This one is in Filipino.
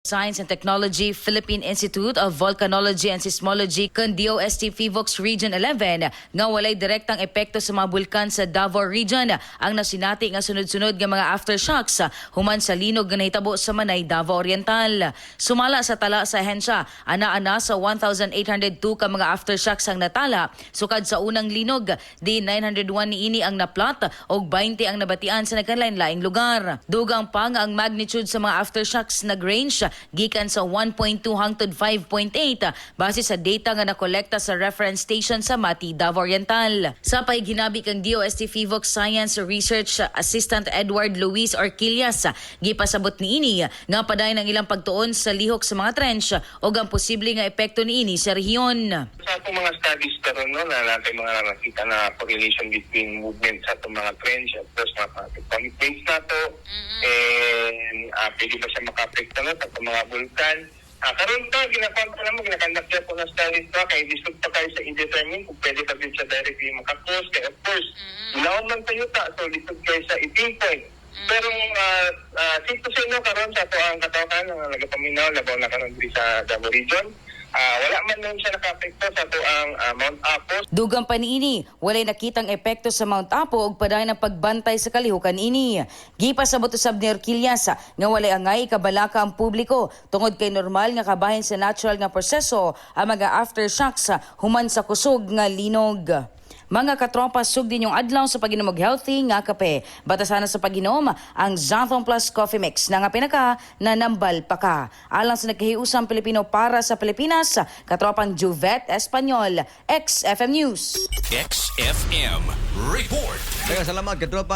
Science and Technology Philippine Institute of Volcanology and Seismology kan DOST PHIVOLCS Region 11 nga walay direktang epekto sa mga bulkan sa Davao Region ang nasinati nga sunod-sunod nga mga aftershocks human sa linog nga nahitabo sa Manay, Davao Oriental. Sumala sa tala sa ahensya, ana-ana sa 1,802 ka mga aftershocks ang natala sukad sa unang linog, di 901 niini ang naplat og 20 ang nabatian sa nagkalain-laing lugar. Dugang pa nga ang magnitude sa mga aftershocks nag-range gikan sa 1.2 hangtod 5.8 base sa data nga nakolekta sa reference station sa Mati, Davao Oriental. Sa paghinabi kang DOST PHIVOLCS Science Research Assistant Edward Luis Orquillas, gipasabot niini nga padayon ang ilang pagtuon sa lihok sa mga trench o ang posible nga epekto niini sa rehiyon. Sa atong mga studies karon no, na natin mga nakita na correlation between movement sa atong mga trench at course mga tectonic plates na to, and pwede ba siya maka-apekto na sa mga vulkan. Karon pa, ginakandak siya po na studies pa, kaya disod pa kayo sa indetermine kung pwede pa din siya directly makakos. Kaya of course, ilaw man tayo so disod kayo sa ipinpoint. Pero sito sa inyo karon sa ito ang katawakan ng nagapaminaw, labaw na karon sa Davao Region. Wala man nun siya naka-apekto sa ito ang Mount Apo. Dugang pa niini, walay nakitang epekto sa Mount Apo ug padayon ang pagbantay sa kalihukan ini. Gipasabot usab ni Orquillas nga walay angay kabalaka ang publiko tungod kay normal nga kabahin sa natural nga proseso ang mga aftershocks human sa kusog nga linog. Mga katropa, sugdi yung adlaw sa pag-inom og healthy nga kape. Batasan na sa pag-inom ang Zenthone Plus Coffee Mix na nga pinaka na nambal pa ka. Alang sa nagkahiusang Pilipino para sa Pilipinas, katropang Juvet Espanyol, XFM News. XFM Report. Salamat katropa.